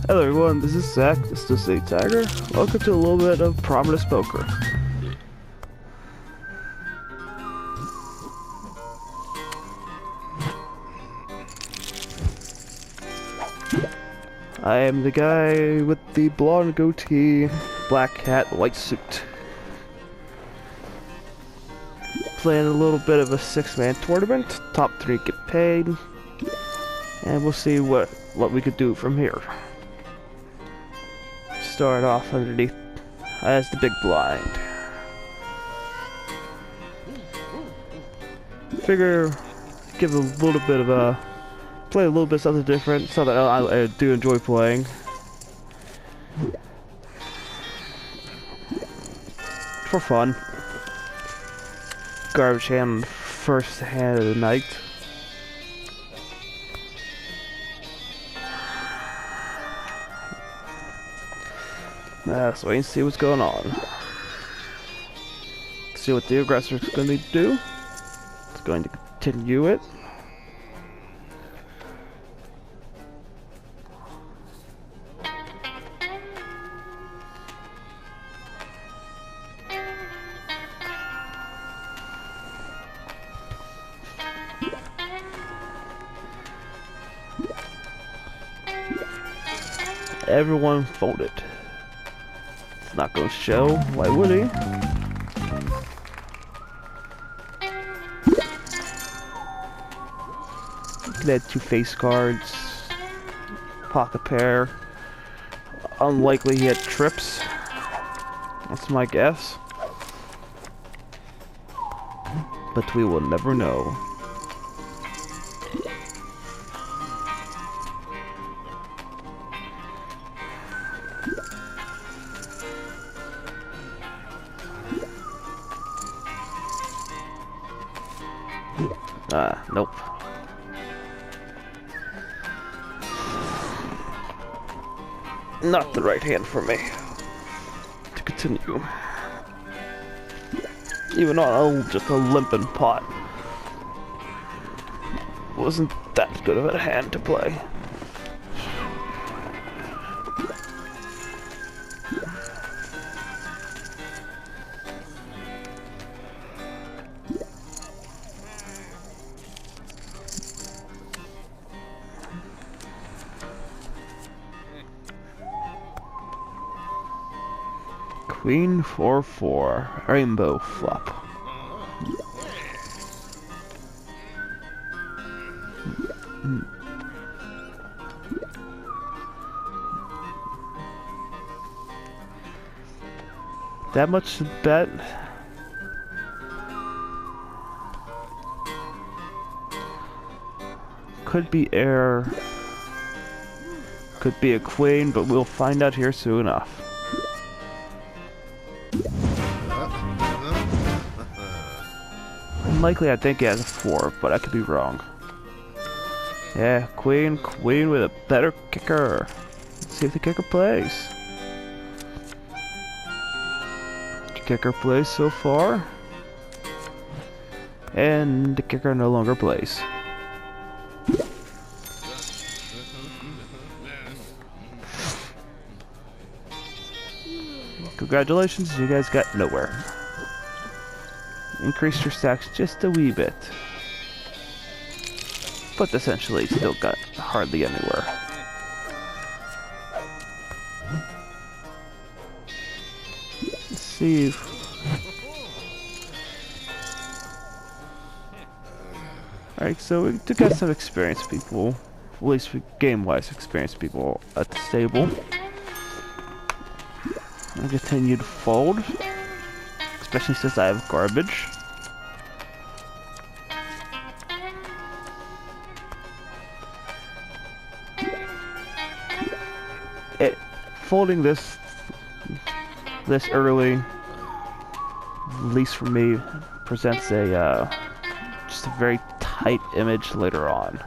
Hello everyone, this is Zach, this is the Tiger. Welcome to a little bit of Prominence Poker. I am the guy with the blonde goatee, black hat, white suit. Playing a little bit of a 6-man tournament, top 3 get paid, and we'll see what we could do from here. Start off underneath as the big blind. Figure give a little bit of a play a little bit something different, something I do enjoy playing. For fun. Garbage hand first hand of the night. So wait and see what's going on. See what the aggressor is going to do. It's going to continue it. Everyone folded. It's not going to show. Why would he? He had 2 face cards. Pocket pair. Unlikely he had trips. That's my guess. But we will never know. Nope. Not the right hand for me to continue. Even on just a limping pot. Wasn't that good of a hand to play. Queen 4-4, rainbow flop. That much to bet. Could be air. Could be a queen, but we'll find out here soon enough. Unlikely, I think he has a 4, but I could be wrong. Yeah, queen with a better kicker. Let's see if the kicker plays. The kicker plays so far. And the kicker no longer plays. Congratulations, you guys got nowhere. Increased your stacks just a wee bit. But essentially still got hardly anywhere. Let's see if... Alright, so we do get some experienced people. At least game-wise experienced people at the table. I continue to fold. Especially since I have garbage. Folding this early, at least for me, presents a just a very tight image later on.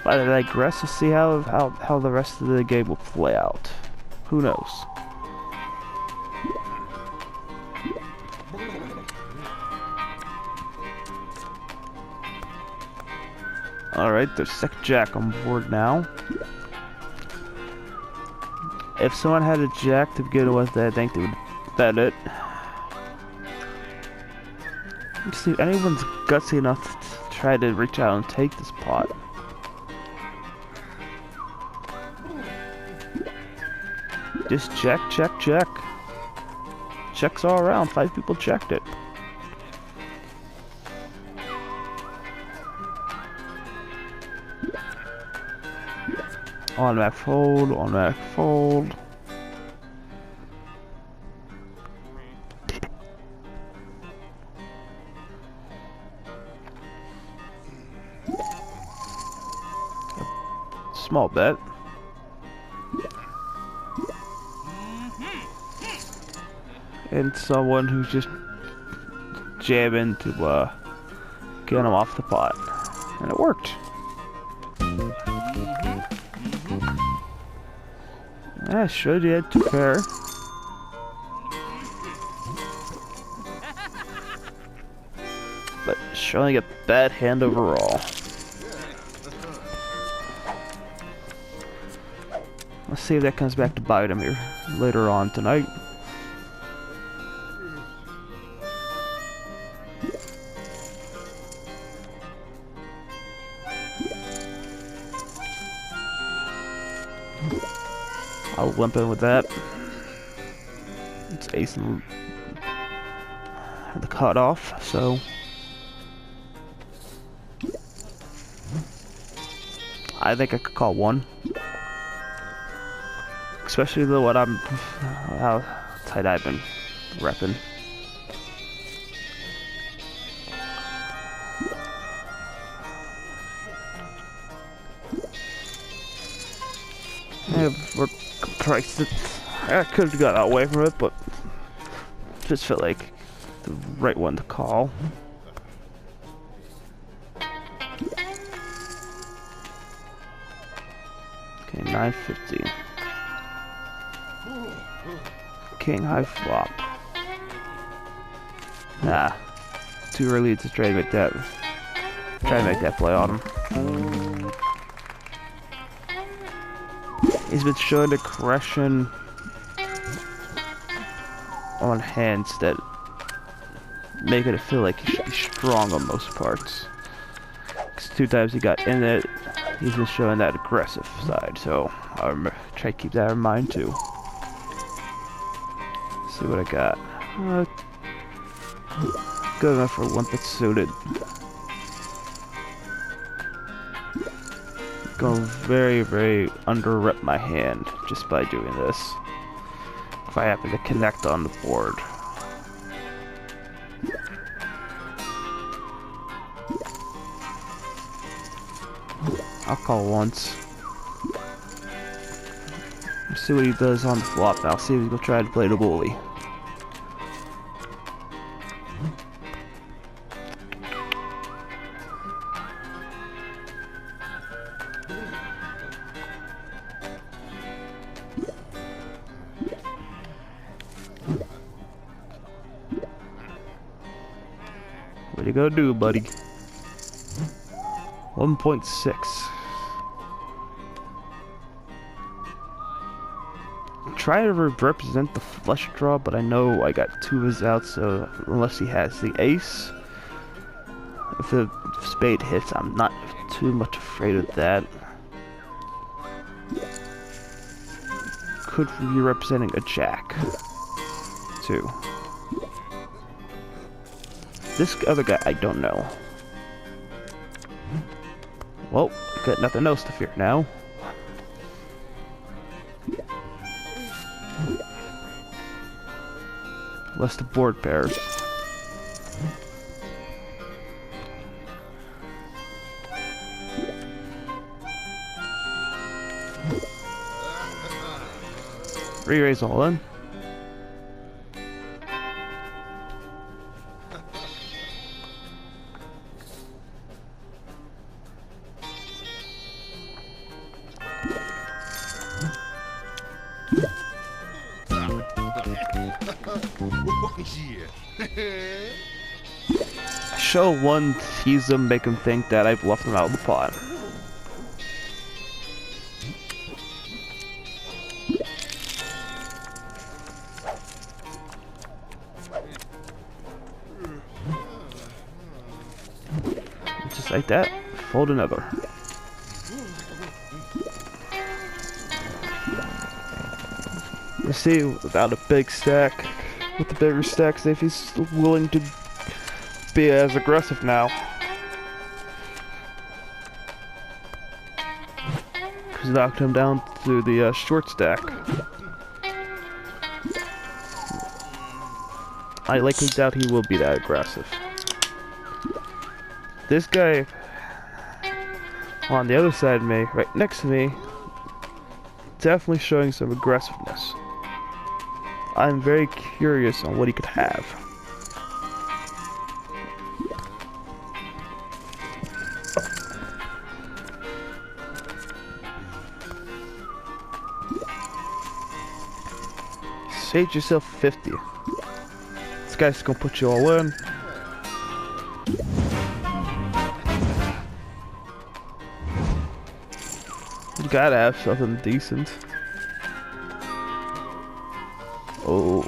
But I digress to see how the rest of the game will play out. Who knows? Alright, there's second jack on board now. If someone had a jack to begin with, I think they would bet it. Let's see if anyone's gutsy enough to try to reach out and take this pot. Just check, check, check. Checks all around. 5 people checked it. Automatic fold, automatic fold. Small bet. And someone who's just jamming to get him off the pot. And it worked. Yeah, sure did, to pair. But showing a bad hand overall. Let's see if that comes back to bite him here later on tonight. I'll limp in with that. It's ace and the cutoff, so I think I could call one. Especially though how tight I've been repping. Yeah, we're Christ, I could have got away from it, but just felt like the right one to call. Okay, 950. King high flop. Nah, too early to try to make that play on him. He's been showing aggression on hands that make it feel like he should be strong on most parts. Because 2 times he got in it, he's been showing that aggressive side, so I'll try to keep that in mind too. See what I got. Good enough for limpet suited. Gonna very, very under-rep my hand just by doing this. If I happen to connect on the board. I'll call once. Let's see what he does on the flop now. See if he's gonna try to play the bully. What you gonna do, buddy? 1.6. Try to represent the flush draw, but I know I got 2 of his out, so unless he has the ace, if the spade hits, I'm not too much afraid of that. Could be representing a jack, too. This other guy, I don't know. Well, got nothing else to fear now. Unless the board pairs. Re-raise all in. Show one, tease him, make him think that I've left him out of the pot. like that. Fold another. Let's see, without a big stack, with the bigger stacks, if he's willing to be as aggressive now. He's knocked him down to the short stack. I likely doubt he will be that aggressive. This guy on the other side of me, right next to me, definitely showing some aggressiveness. I'm very curious on what he could have. Save yourself 50. This guy's gonna put you all in. You gotta have something decent. Oh,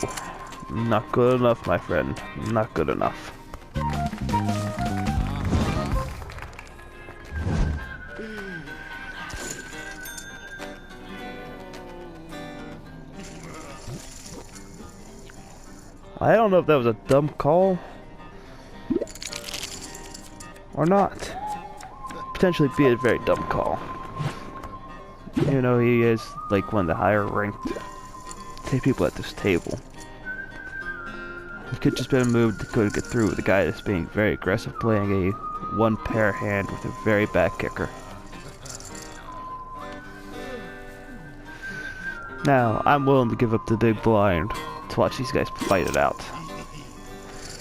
not good enough, my friend. Not good enough. I don't know if that was a dumb call or not. Potentially be a very dumb call. You know, he is like one of the higher ranked people at this table. It could just been a move to go get through with a guy that's being very aggressive, playing a one pair hand with a very bad kicker. Now, I'm willing to give up the big blind to watch these guys fight it out.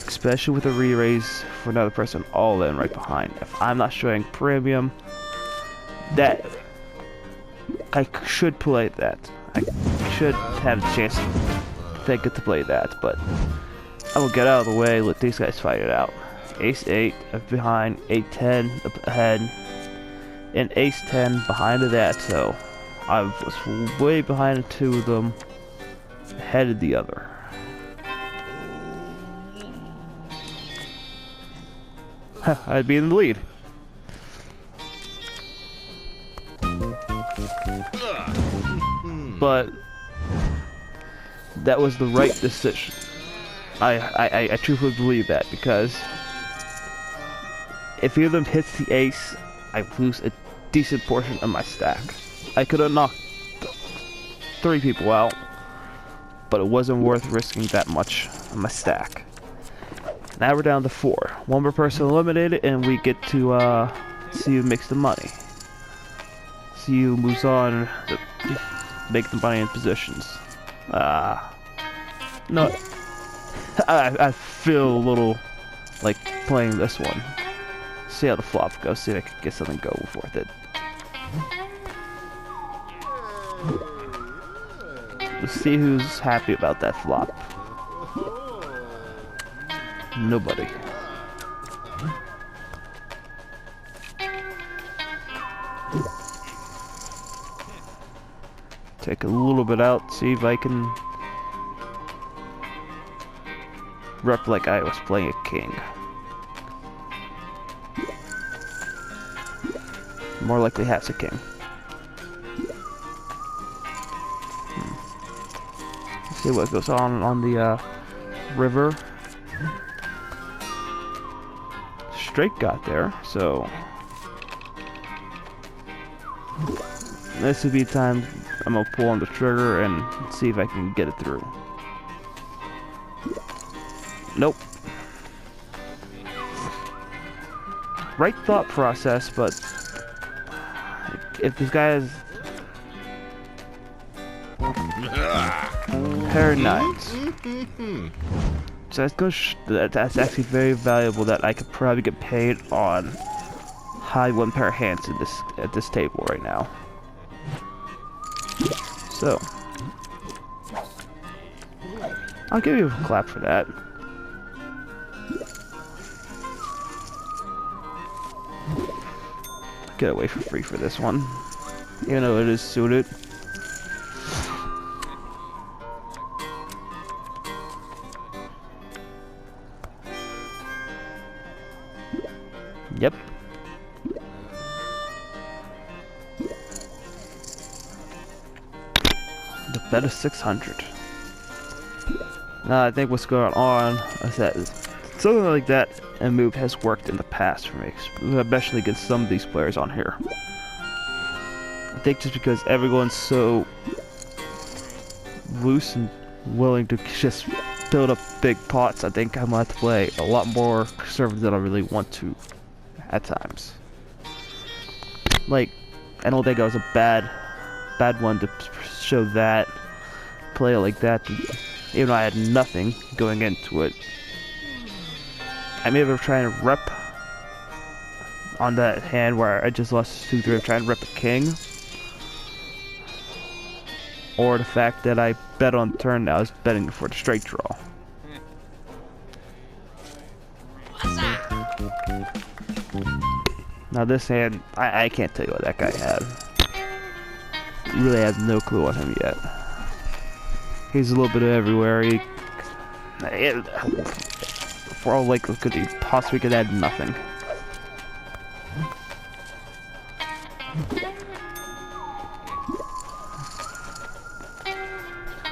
Especially with a re-raise for another person all in right behind. If I'm not showing premium, that I should play that. I should have a chance to get to play that, but I will get out of the way, let these guys fight it out. Ace 8 behind, 8-10 ahead, and Ace 10 behind of that, so I was way behind two of them, ahead of the other. I'd be in the lead. But that was the right decision. I truthfully believe that, because if either of them hits the ace, I lose a decent portion of my stack. I could have knocked 3 people out, but it wasn't worth risking that much on my stack. Now we're down to 4. One more person eliminated, and we get to see who makes the money. See who moves on to make the money in positions. No, I feel a little like playing this one. See how the flop goes. See if I can get something go with it. Let's see who's happy about that flop. Nobody. Take a little bit out, see if I can rep like I was playing a king. More likely has a king. Let's see what goes on the river. Straight got there, so this would be the time I'm gonna pull on the trigger and see if I can get it through. Nope. Right thought process, but if this guy has pair of nines, so that's actually very valuable. That I could probably get paid on high one pair of hands at this table right now. So I'll give you a clap for that. Get away for free for this one, even though it is suited. Yep. that is 600. Now I think what's going on is that something like that and move has worked in the past for me, especially against some of these players on here. I think just because everyone's so loose and willing to just build up big pots, I think I'm gonna have to play a lot more conservative than I really want to at times. Like, I don't think I was a bad one to show that, play it like that, even though I had nothing going into it. I may have tried to rep on that hand where I just lost 2-3 of trying to rep a king. Or the fact that I bet on turn that I was betting for the straight draw. Now this hand, I can't tell you what that guy had. Really have no clue on him yet. He's a little bit of everywhere. For all likelihood, he possibly could add nothing.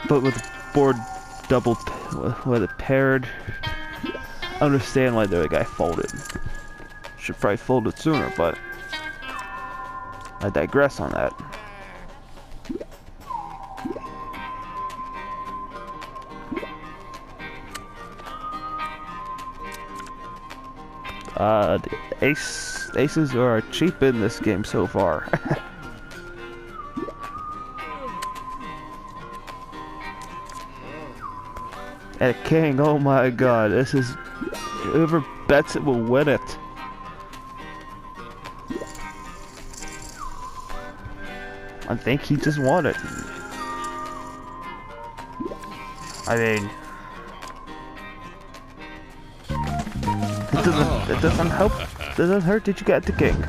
But with the board double, with it paired, I understand why the other guy folded. Should probably fold it sooner, but I digress on that. The aces are cheap in this game so far. And a king, oh my god, this is, whoever bets it will win it. I think he just won it. I mean, it doesn't help. It doesn't hurt that you got the king.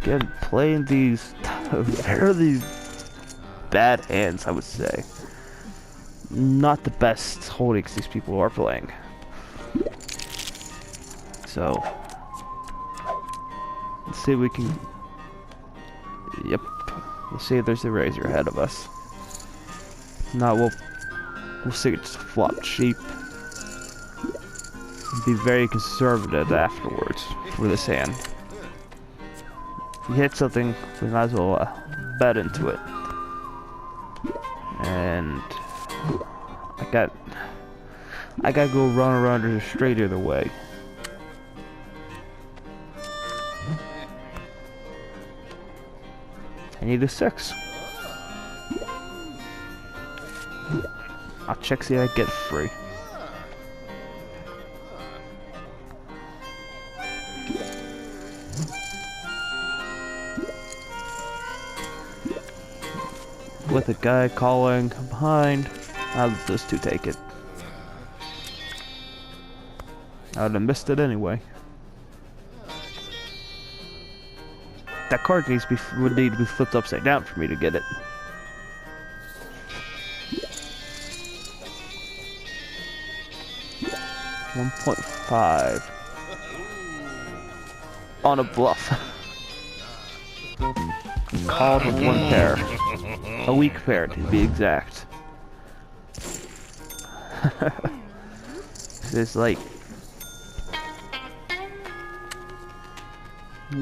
Again, playing these fairly bad hands, I would say. Not the best holdings these people are playing. So, let's see if we can. Yep. Let's see if there's a razor ahead of us. Now we'll see it just flop cheap. Be very conservative afterwards for this hand. If you hit something, we might as well bet into it. And I gotta go run around or straight either way. I need a 6. I'll check see if I get free. With a guy calling behind, I'll let those two take it. I would have missed it anyway. That card would need to be flipped upside down for me to get it. $1.5 on a bluff. Called with one pair. A weak pair to be exact. It's like,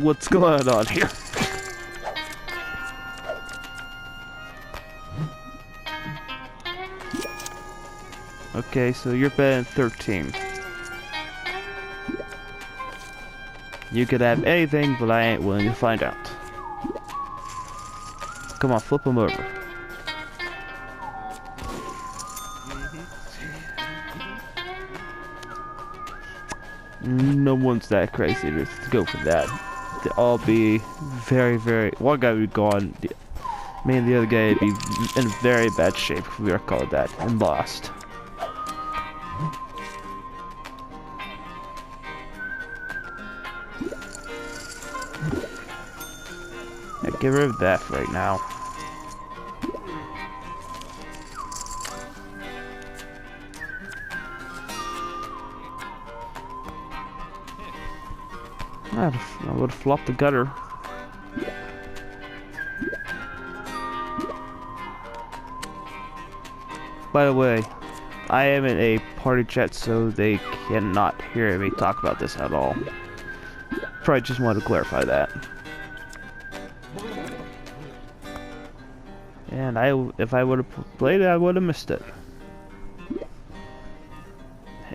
what's going on here? Okay, so you're betting 13. You could have anything, but I ain't willing to find out. Come on, flip him over. No one's that crazy to go for that. They'd all be very, very... One guy would go on... Me and the other guy would be in very bad shape, if we are called that, and lost. Yeah, get rid of that right now. I would have flopped the gutter. By the way, I am in a party chat, so they cannot hear me talk about this at all. Probably just wanted to clarify that. And if I would have played it, I would have missed it.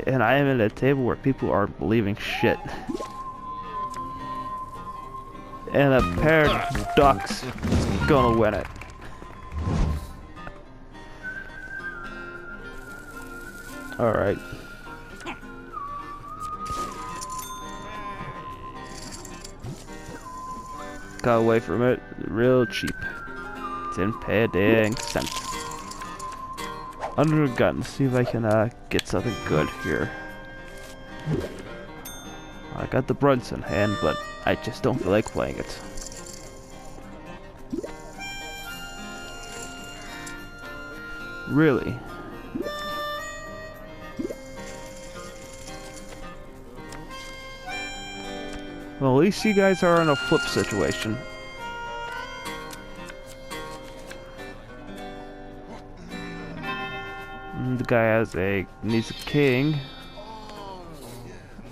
And I am at a table where people are believing shit. And a pair of ducks is gonna win it. Alright. Got away from it real cheap. Didn't pay a dang cent. Under the gun, see if I can get something good here. I got the Brunts in hand, but I just don't feel like playing it. Really? Well, at least you guys are in a flip situation. The guy needs a king,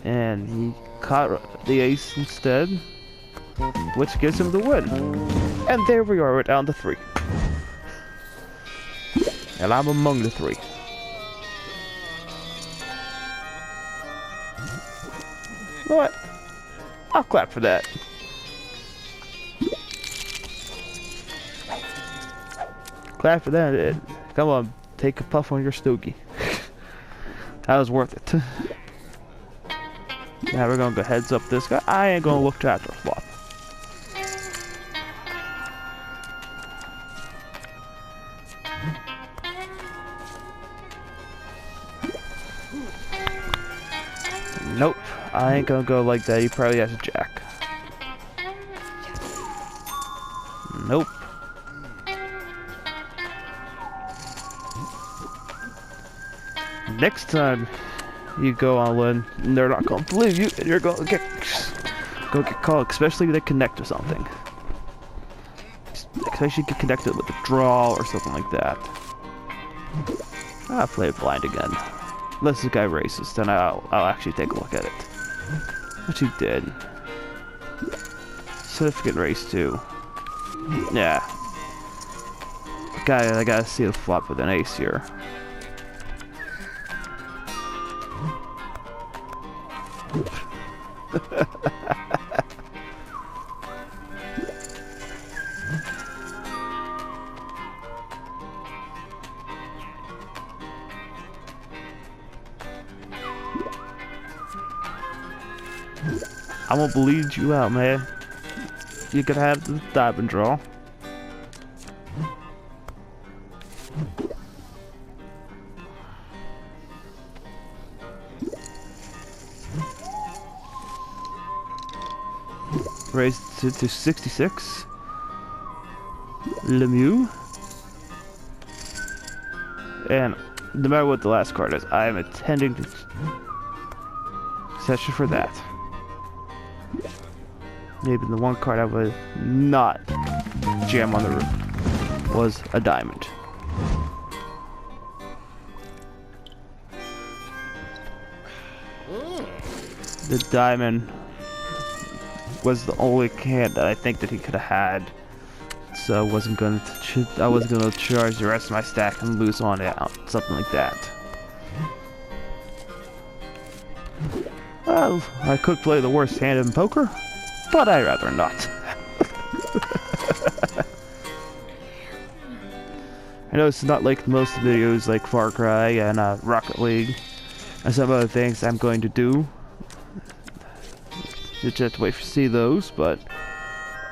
and he caught the ace instead, which gives him the win. And there we are, we're down to 3. And I'm among the 3. You know what? I'll clap for that. Clap for that. Come on, take a puff on your stogie. That was worth it. Now we're gonna go heads up this guy. I ain't gonna look to after flop. Nope, I ain't gonna go like that. He probably has a jack. Nope. Next time you go all in, they're not gonna believe you, and you're gonna get called, especially if they connect or something. Especially if you get connected with a draw or something like that. I'll play it blind again. Unless this guy races, then I'll actually take a look at it. Which he did. Significant race too. Yeah. I gotta see the flop with an ace here. I won't bleed you out, man. You could have the diamond draw. Raised it to 66. Lemieux. And no matter what the last card is, I am attending the session for that. Maybe the one card I would not jam on the roof was a diamond. The diamond was the only hand that I think that he could have had, so I wasn't gonna charge the rest of my stack and lose on it, something like that. Well, I could play the worst hand in poker, but I'd rather not. I know it's not like most videos like Far Cry and Rocket League and some other things I'm going to do. You just have to wait to see those, but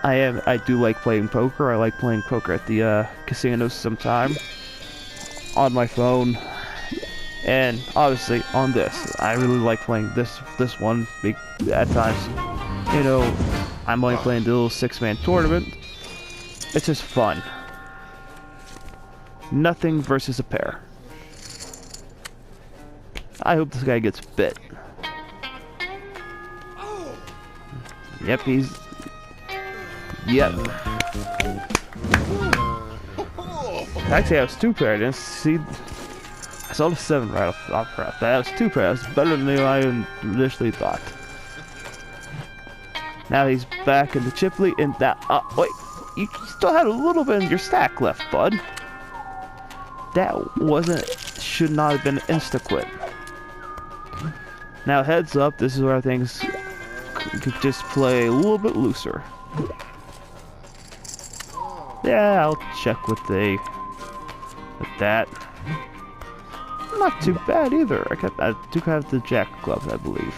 I do like playing poker. I like playing poker at the casinos sometime on my phone, and obviously on this. I really like playing this one at times. You know, I'm only playing the little 6-man tournament. It's just fun. Nothing versus a pair. I hope this guy gets bit. Yep, Yep. Actually, I was 2 pair. I didn't see I saw the 7 right off crap. That was 2 pairs. That was better than I initially thought. Now he's back in the chip lead, and that. Wait, you still had a little bit in your stack left, bud. That wasn't. Should not have been an insta quit. Now heads up, this is where things could just play a little bit looser. Yeah, I'll check with that. Not too bad either. I do have the jack clubs, I believe.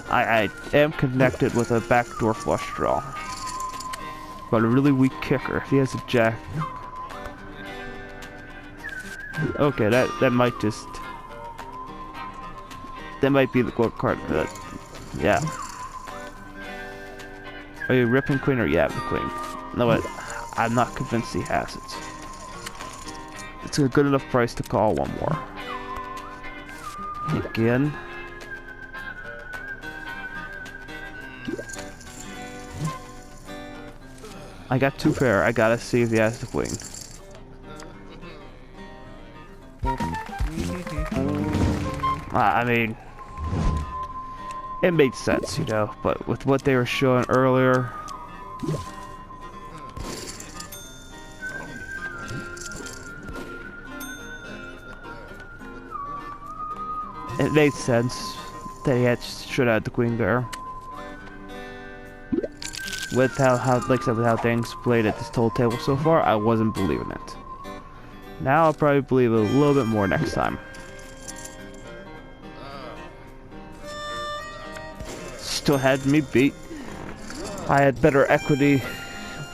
I am connected with a backdoor flush draw, but a really weak kicker. If he has a jack, okay, that might be the gold card for that. Yeah. Are you ripping queen or yeah, the queen? No, what? I'm not convinced he has it. It's a good enough price to call one more. Again. I got 2 pair. I gotta see if he has the queen. I mean, it made sense, you know, but with what they were showing earlier, it made sense that he should have had the queen there. With like I said, with how things played at this total table so far, I wasn't believing it. Now I'll probably believe it a little bit more next time. Still had me beat. I had better equity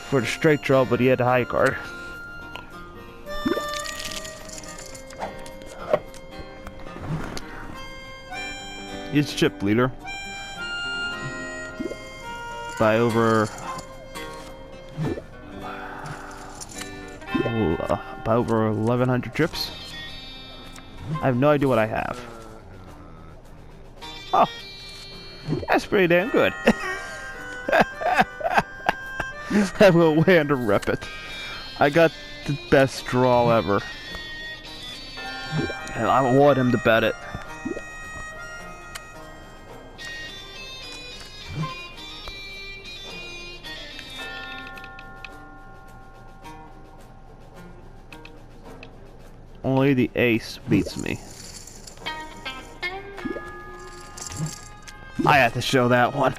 for the straight draw, but he had a high card. He's chip leader by over 1,100 chips. I have no idea what I have. Oh, that's pretty damn good. I will way under rep it. I got the best draw ever, and I want him to bet it. Only the ace beats me. I had to show that one.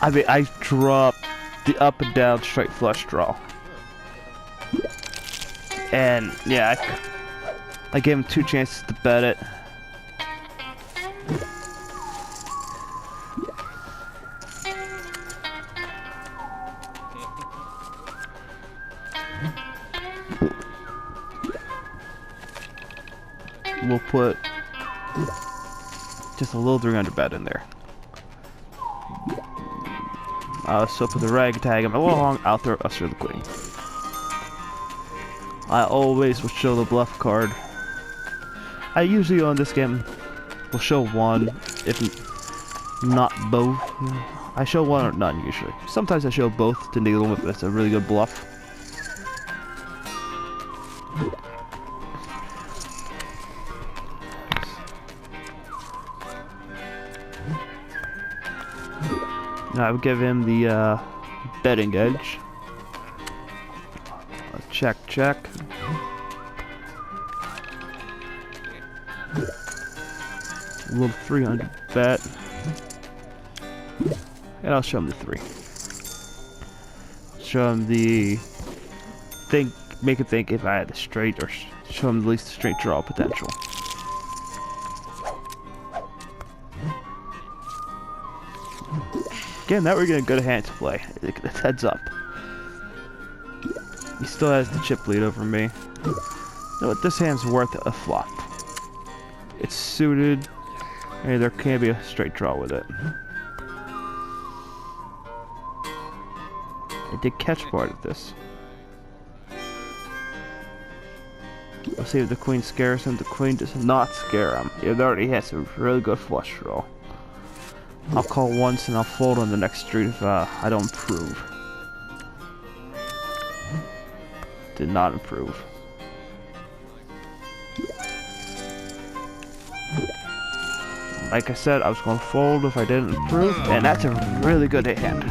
I mean, I dropped the up and down straight flush draw. And yeah, I gave him 2 chances to bet it. We'll put just a little 300 bet in there. So for the ragtag him along, I'll throw Usher the queen. I always will show the bluff card. I usually on this game will show one, if not both. I show one or none usually. Sometimes I show both to needle them if it's a really good bluff. I would give him the betting edge. Check, check. A little 300 bet. And I'll show him the 3. Show him the think, make him think if I had the straight, or show him at least the straight draw potential. Again, now we're getting a good hand to play. It's heads up. He still has the chip lead over me. You know what? This hand's worth a flop. It's suited, and there can be a straight draw with it. I did catch part of this. Let's see if the queen scares him. The queen does not scare him. It already has a really good flush draw. I'll call once and I'll fold on the next street if I don't improve. did not improve. Like I said, I was going to fold if I didn't improve, and that's a really good hand.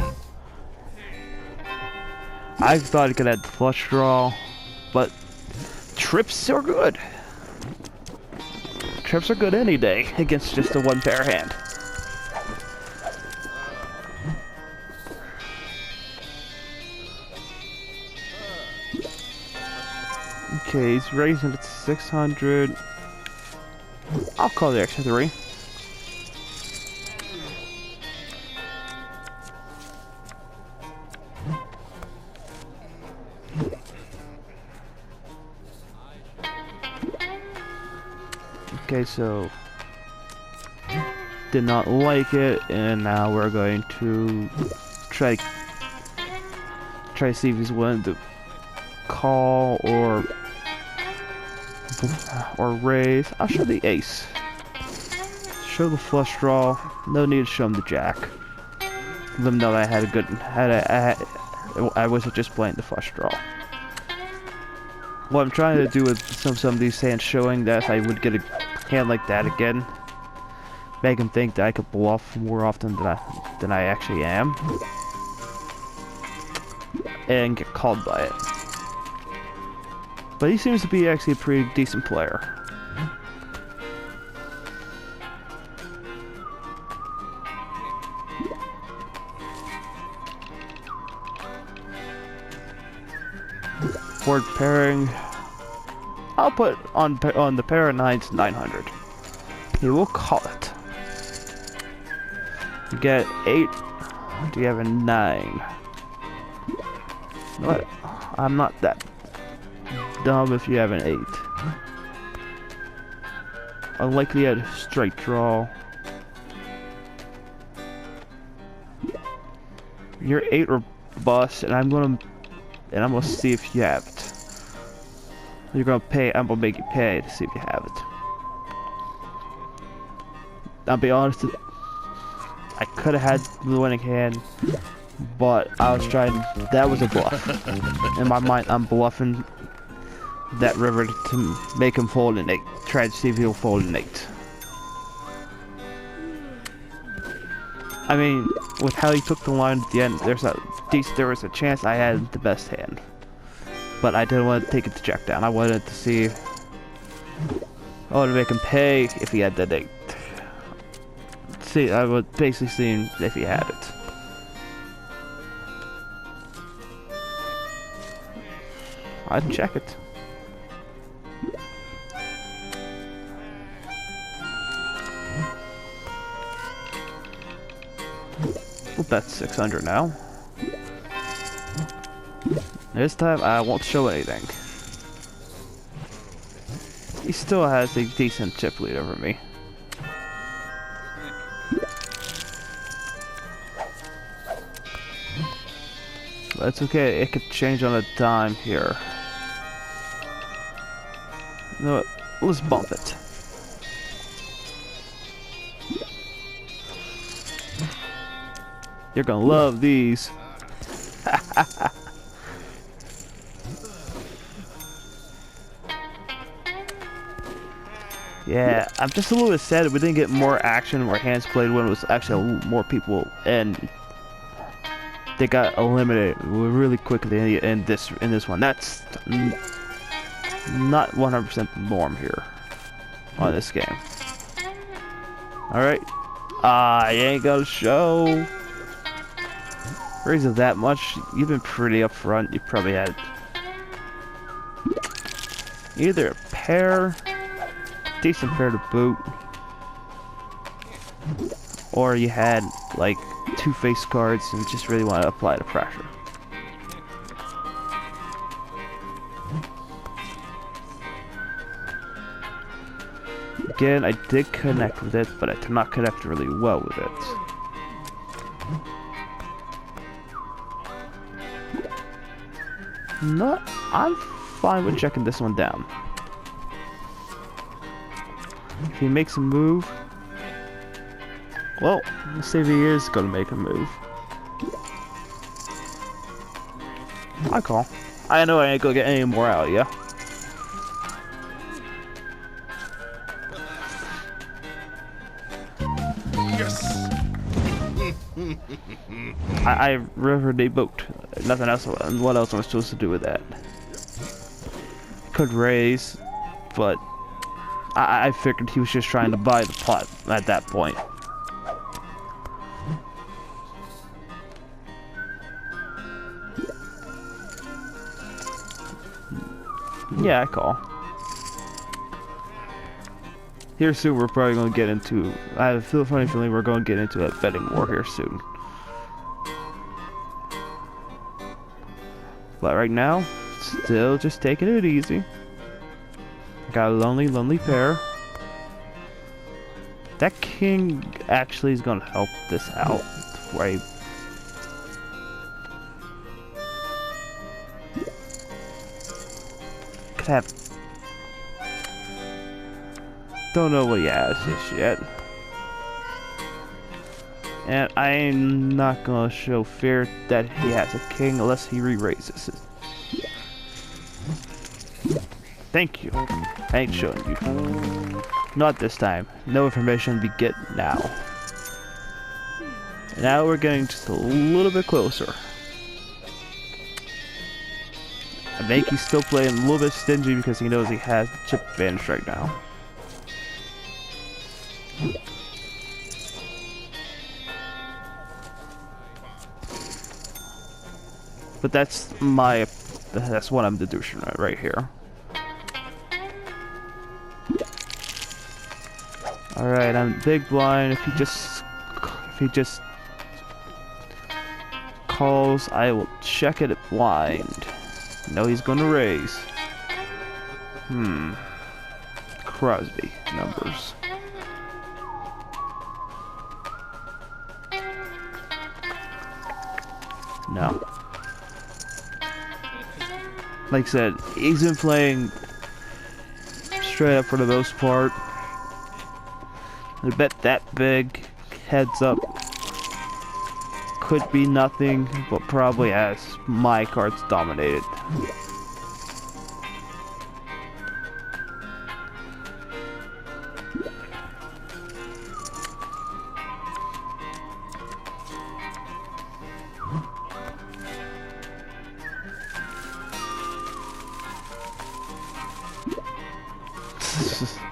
I thought he could have flush draw, but trips are good. Trips are good any day against just a one pair hand. Okay, he's raising it to 600. I'll call the extra 3. Okay, so did not like it, and now we're going to try to see if he's willing to call or raise. I'll show the ace. Show the flush draw. No need to show him the jack. Let him know that I had a good I wasn't just playing the flush draw. What I'm trying to do with some of these hands, showing that if I would get a hand like that again, make him think that I could bluff more often than I actually am, and get called by it. But he seems to be actually a pretty decent player. Board pairing. I'll put on the pair of 9s 900. He will call it. You get 8. Do you have a 9? What? I'm not that dumb if you have an 8. Unlikely at straight draw. You're 8 or bust, and I'm gonna see if you have it. You're gonna pay. I'm gonna make you pay to see if you have it. I'll be honest. I could have had the winning hand, but I was trying. That was a bluff. In my mind, I'm bluffing that river to make him fold an 8. Try to see if he'll fold an 8. I mean, with how he took the line at the end, there was a chance I had the best hand, but I didn't want to take it to check down. I wanted to see, to make him pay if he had that 8. See, I was basically seeing if he had it. I'd check it. Well, that's 600 now. This time I won't show anything. He still has a decent chip lead over me. But it's okay, it could change on a dime here. You know what? Let's bump it. You're gonna love these. Yeah, I'm just a little bit sad that we didn't get more action or hands played when it was actually more people, and they got eliminated really quickly in this one. That's not 100% the norm here on this game. Alright. I ain't gonna show. Raise it that much. You've been pretty upfront. You probably had either a pair, decent pair to boot, or you had like 2 face cards and just really want to apply the pressure. Again, I did connect with it, but I did not connect really well with it. I'm fine with checking this one down. If he makes a move, well, let's see if he is gonna make a move. I call. I know I ain't gonna get any more out of ya. Yes. I rivered a boat. Nothing else. What else am I supposed to do with that? Could raise, but I figured he was just trying to buy the pot at that point. Yeah, I call. Here soon we're probably going to get into... I have a funny feeling we're going to get into a betting war here soon. But right now, still just taking it easy. Got a lonely pair. That king actually is going to help this out. Right? Could have... Don't know what he has just yet. And I'm not gonna show fear that he has a king unless he re-raises it. Thank you. I ain't showing you. Not this time. No information we get now. Now we're getting just a little bit closer. I think he's still playing a little bit stingy because he knows he has the chip advantage right now. But that's what I'm deducing right here. Alright, I'm big blind. If he just calls, I will check it blind. No, he's gonna raise. Crosby numbers. No. Like I said, he's been playing straight up for the most part. I bet that big heads up could be nothing, but probably has my cards dominated.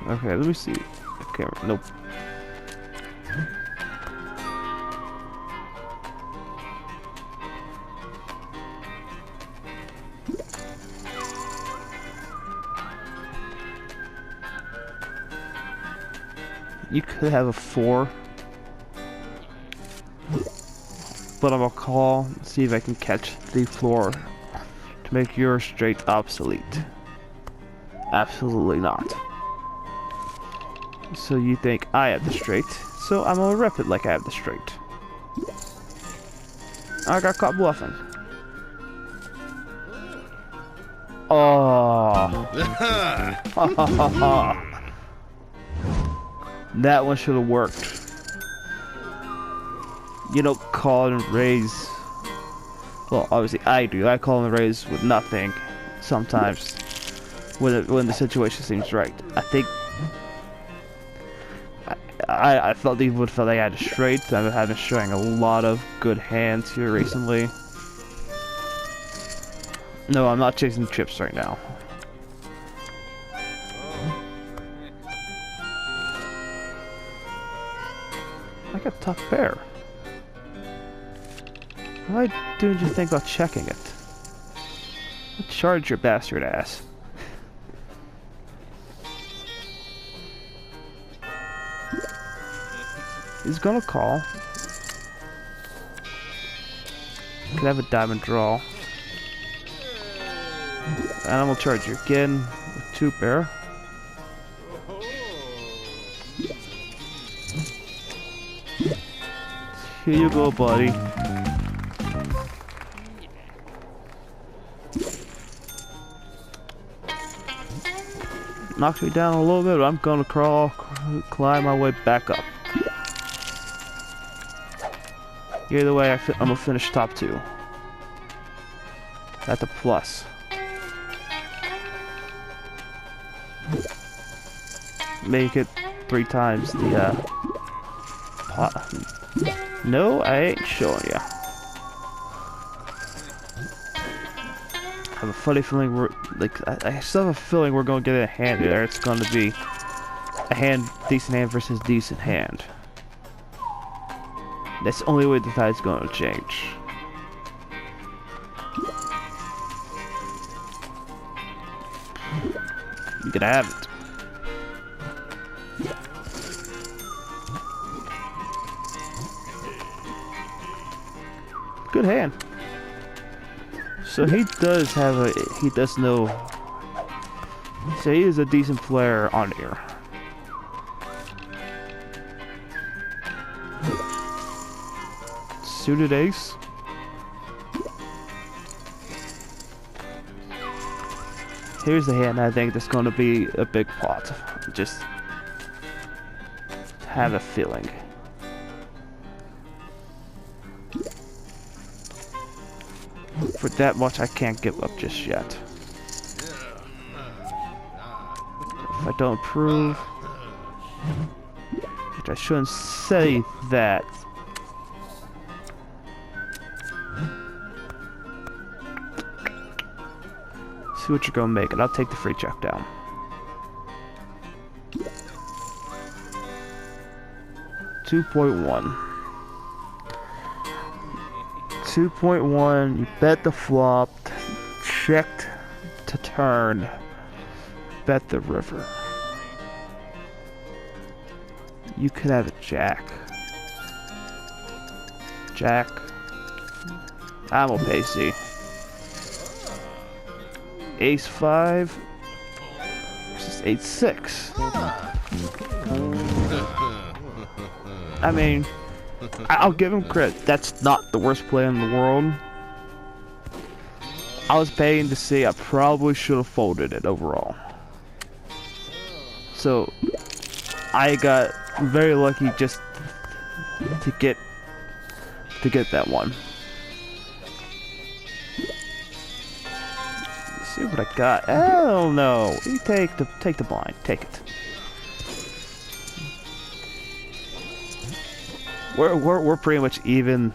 Okay, let me see. Okay, nope. You could have a 4, but I'm gonna call, see if I can catch the floor to make your straight obsolete. Absolutely not. So you think I have the straight, so I'm gonna rep it like I have the straight. I got caught bluffing. Oh. That one should have worked. You don't call and raise. Well, obviously I do. I call and raise with nothing sometimes when the situation seems right. I think I felt he would feel like I had a straight. I've been showing a lot of good hands here recently. No, I'm not chasing chips right now. I got a tough pair. Why didn't you think about checking it? Charge your bastard ass. He's gonna call. Could have a diamond draw. And I'm gonna charge you again with 2 pair. Here you go, buddy. Knocked me down a little bit, but I'm gonna climb my way back up. Either way, I'm gonna finish top 2. That's a plus. make it 3 times the pot. No, I ain't showing ya. I have a funny feeling I still have a feeling we're gonna get a hand there. It's gonna be a decent hand versus decent hand. That's the only way the tide's gonna change. You can have it. Good hand. So he does know. So he is a decent player on here. Suited ace. Here's the hand I think that's going to be a big pot. Just have a feeling. For that much I can't give up just yet. If I don't improve, which I shouldn't say that. See what you're gonna make it. I'll take the free check down. $2.1. 2.1. You bet the flop. Checked to turn. Bet the river. You could have a jack. Jack. I'm pacey. Ace 5 versus Ace 6. I mean, I'll give him credit. That's not the worst play in the world. I was paying to see. I probably should have folded it overall. So I got very lucky just to get that one. Let's see what I got. Oh no! You take the blind. Take it. We're pretty much even,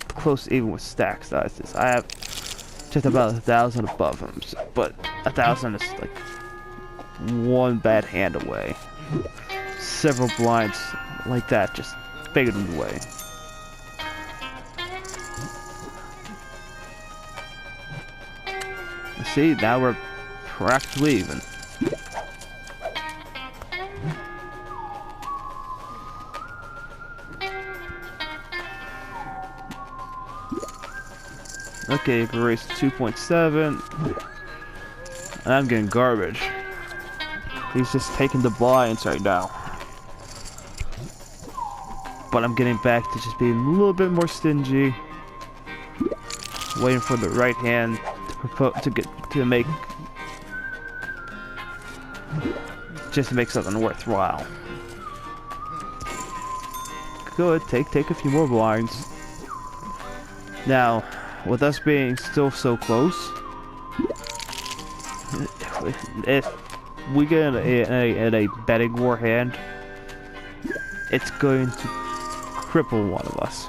close to even with stack sizes. I have just about 1,000 above him, but 1,000 is like one bad hand away. Several blinds like that just faded away. See, now we're practically even. Okay, we raised 2.7. And I'm getting garbage. He's just taking the blinds right now. But I'm getting back to just being a little bit more stingy. Waiting for the right hand to make something worthwhile. Good, take a few more blinds. Now, with us being still so close, if we get in a betting war hand, it's going to cripple one of us.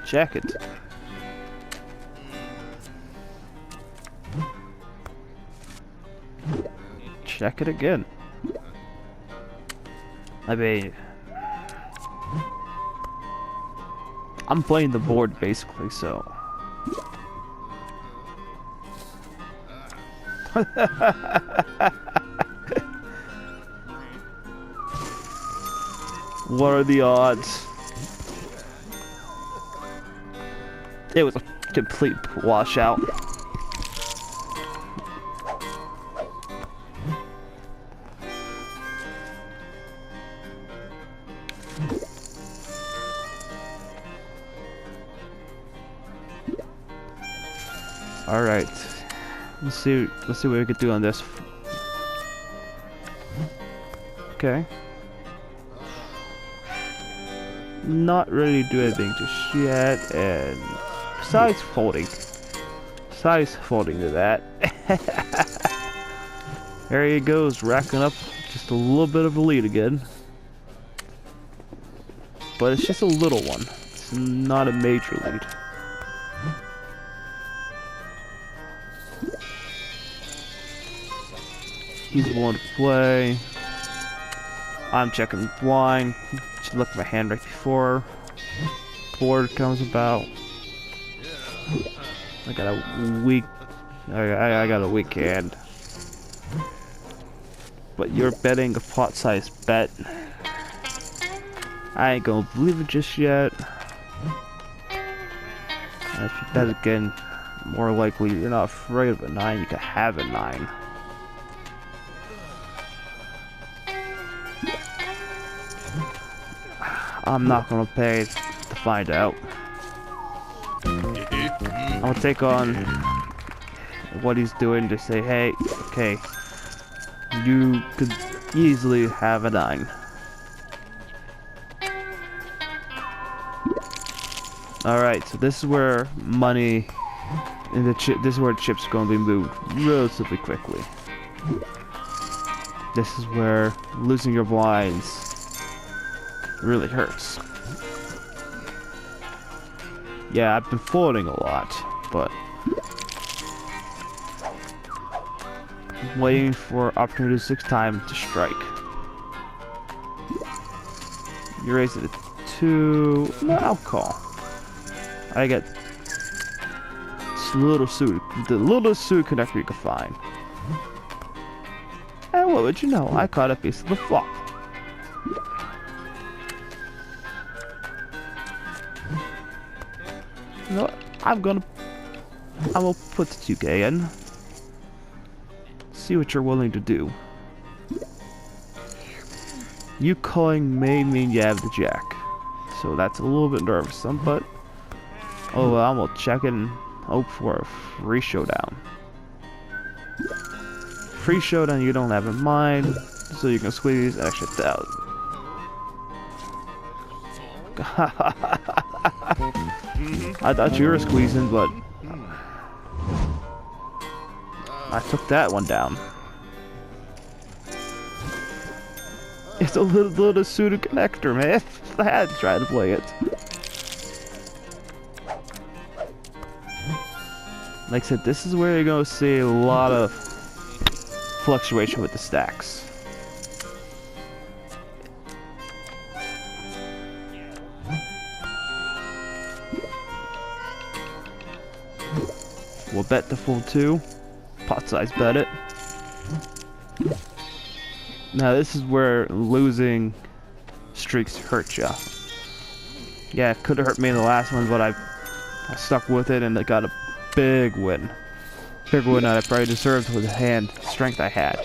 Check it. Check it again. I mean, I'm playing the board basically, so. What are the odds? It was a complete washout. All right, let's see what we could do on this. Okay. not really do anything just yet, and besides folding to that, there he goes, racking up just a little bit of a lead again. But it's just a little one. It's not a major lead. He's willing to play. I'm checking blind. Just look at my hand right before board comes about. I got a weak hand. But you're betting a pot-sized bet. I ain't gonna believe it just yet. And if you bet again, more likely you're not afraid of a 9, you can have a 9. I'm not gonna pay to find out. I'll take on what he's doing to say, hey, okay, you could easily have a 9. Alright, so this is where money in the chip, this is where chips are going to be moved relatively quickly. This is where losing your blinds really hurts. Yeah, I've been folding a lot, but waiting for opportunity 6 times to strike. You raise it to 2. No, I'll call. I get the littlest suited connector you can find. And what would you know? I caught a piece of the flop. You know what? I'm gonna put the 2K in. See what you're willing to do. You calling may mean you have the jack, so that's a little bit nervous, but oh well, I'm gonna check it and hope for a free showdown. Free showdown you don't have in mind, so you can squeeze an extra 1,000. I thought you were squeezing, but I took that one down. It's a little pseudo connector, man. I had to try to play it. Like I said, this is where you're gonna see a lot of fluctuation with the stacks. We'll bet the full 2. Pot size bet it. Now this is where losing streaks hurt ya. Yeah, it could have hurt me in the last one, but I stuck with it and I got a big win. Big win that I probably deserved with the hand strength I had.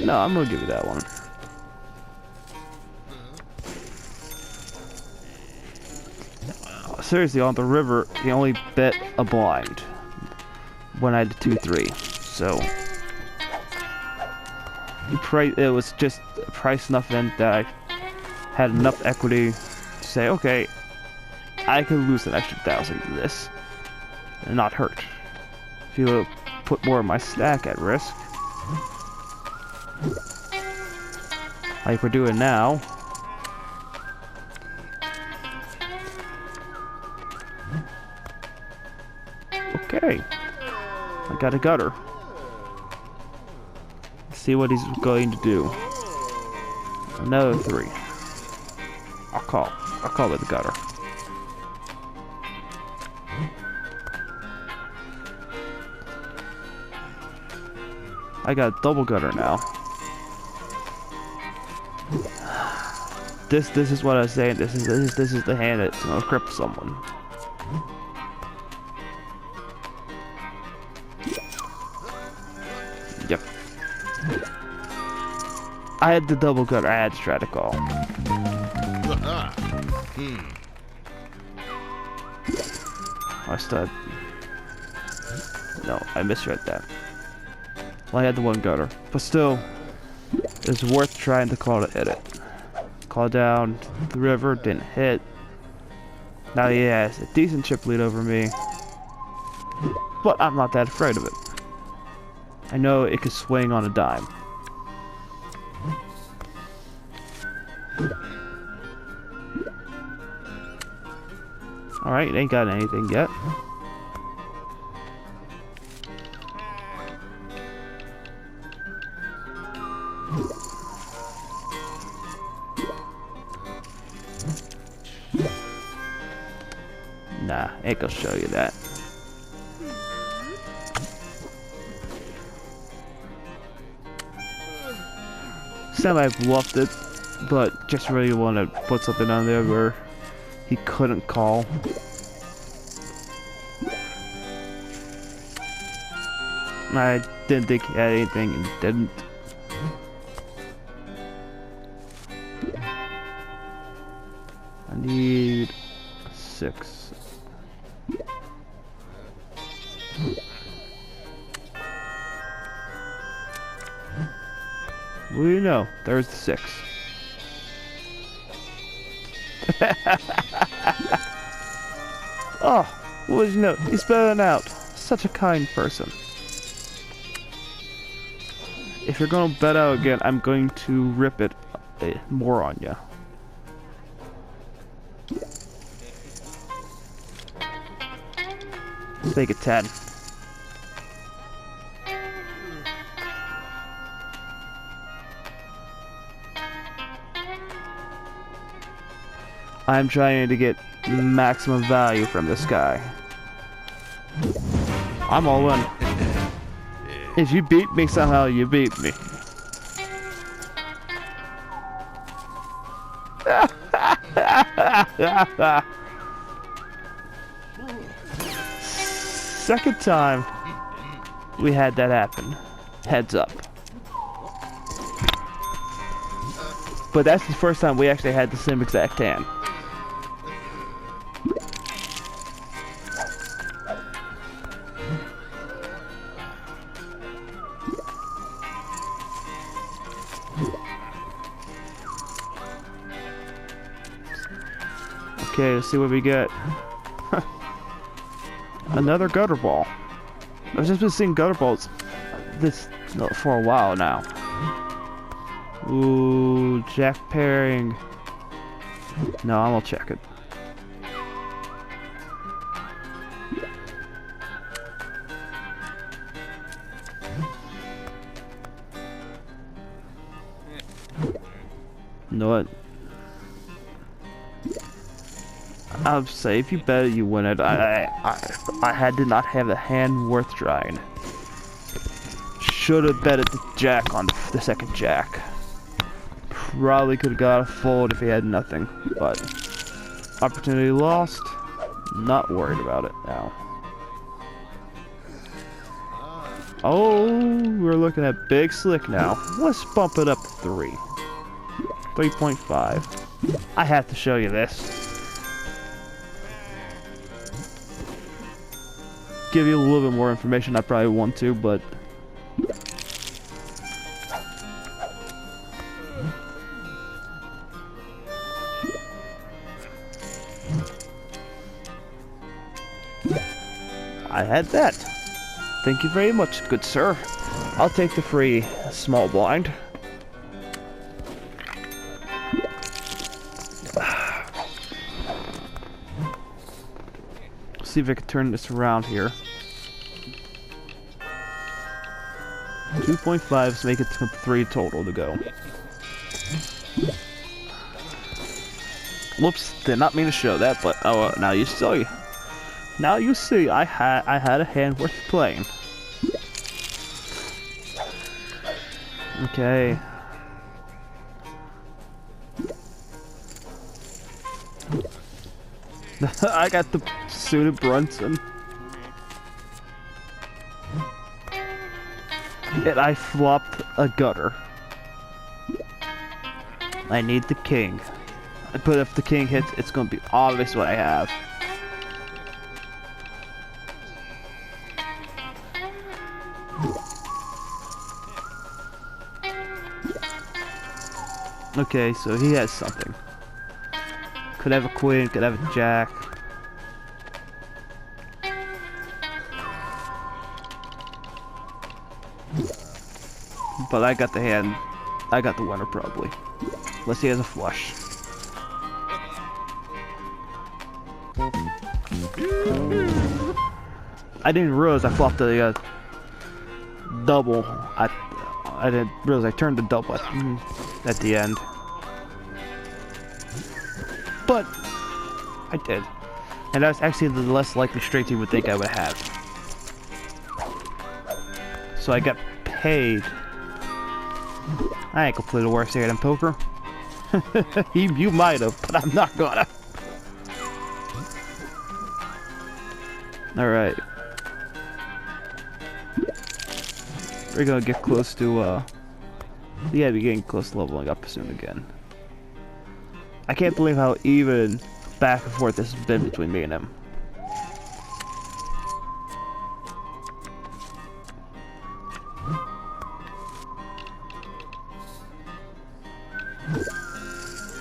No, I'm gonna give you that one. Seriously, on the river, he only bet a blind when I had the 2-3. So it was just a price enough in that I had enough equity to say, okay, I could lose an extra 1,000 to this and not hurt. If you put more of my stack at risk, like we're doing now. Okay, I got a gutter. Let's see what he's going to do. Another 3. I'll call with the gutter. I got a double gutter now. This is what I was saying. This is the hand that's gonna cripple someone. Yep. I had the double gutter. I had to try to call. I stud. No, I misread that. Well, I had the one gutter, but still, it's worth trying to call to hit it. Call down the river, didn't hit. Now he has a decent chip lead over me, but I'm not that afraid of it. I know it could swing on a dime. Alright, ain't got anything yet. Nah, ain't gonna show you that. Semi bluffed it, but just really want to put something on there where he couldn't call. I didn't think he had anything and didn't. I need 6. What do you know? There's the 6. Oh, what did you know? He's spelling out. Such a kind person. If you're gonna bet out again, I'm going to rip it more on you. Let's make it 10. I'm trying to get maximum value from this guy. I'm all in. If you beat me somehow, you beat me. Second time we had that happen. Heads up. But that's the first time we actually had the same exact hand. Okay, let's see what we get. Another gutter ball. I've just been seeing gutter balls for a while now. Ooh, jack pairing. No, I'm gonna check it. You know what? I'll say if you bet it, you win it. I did not have the hand worth trying. Should have betted the jack on the second jack. Probably could have got a fold if he had nothing, but opportunity lost. Not worried about it now. Oh, we're looking at big slick now. Let's bump it up to 3. 3.5. I have to show you this. Give you a little bit more information. I probably want to, but I had that. Thank you very much, good sir. I'll take the free small blind. See if I can turn this around here. 2.5, make it to 3 total to go. Whoops, did not mean to show that, but oh, now you see. Now you see, I had a hand worth playing. Okay. I got the suited Brunson. And I flopped a gutter. I need the king. But if the king hits, it's gonna be obvious what I have. Okay, so he has something. Could have a queen, could have a jack. But I got the hand. I got the winner probably. Unless he has a flush. I didn't realize I flopped the double. I didn't realize I turned the double at the end. But I did. And that's actually the less likely straight you would think I would have. So I got paid. I ain't gonna play the worst hand in poker. You might have, but I'm not gonna. Alright. We're gonna get close to, yeah, we're getting close to leveling up soon again. I can't believe how even back and forth this has been between me and him.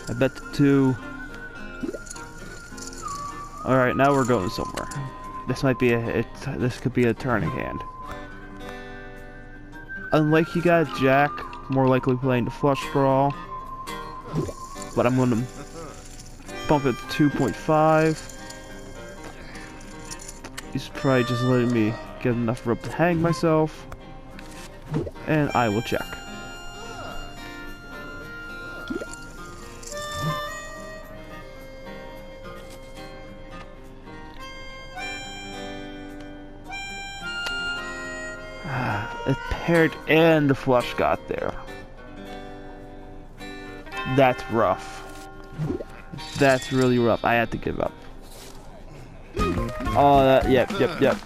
I bet the 2. Alright, now we're going somewhere. This might be this could be a turning hand. Unlike you got Jack, more likely playing the flush draw. But I'm gonna bump it to 2.5. He's probably just letting me get enough rope to hang myself. And I will check. The paired and the flush got there. That's rough. That's really rough. I had to give up. Oh, yep.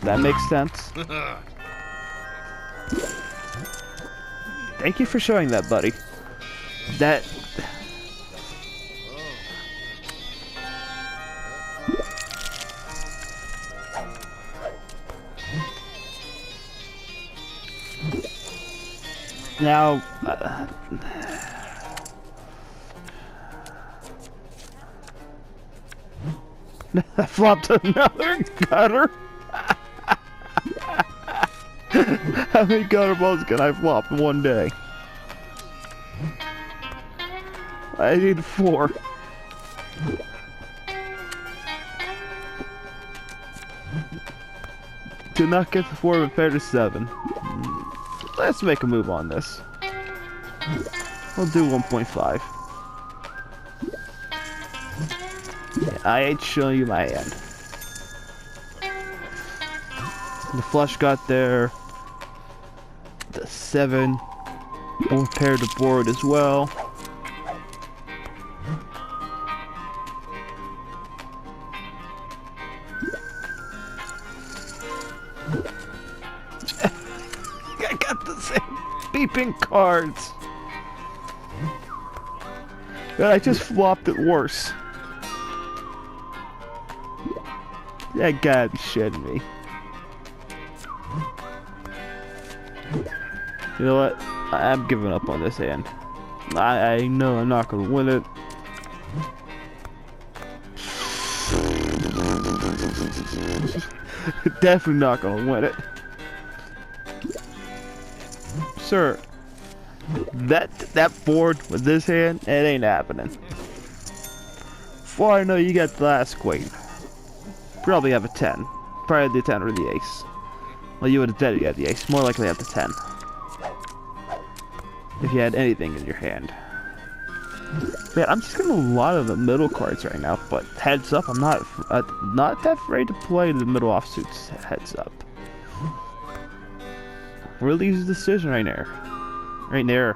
That makes sense. Thank you for showing that, buddy. That... Now... I flopped another gutter. How many gutter balls can I flop in one day? I need 4. To not get the 4 but pair to 7. Let's make a move on this. We'll do 1.5. Yeah, I ain't showing you my hand. The flush got there. The 7. Both paired to board as well. I got the same beeping cards. But I just flopped it worse. That gotta be shitting me. You know what? I'm giving up on this hand. I know I'm not gonna win it. Definitely not gonna win it. Sir, that board with this hand, it ain't happening. Before I know, you got the last queen. Probably have a 10. Probably the 10 or the ace. Well, you would have said you had the ace. More likely have the 10. If you had anything in your hand. Man, I'm just getting a lot of the middle cards right now. But heads up, I'm not that afraid to play the middle offsuits. Heads up. Really easy decision right there. Right there.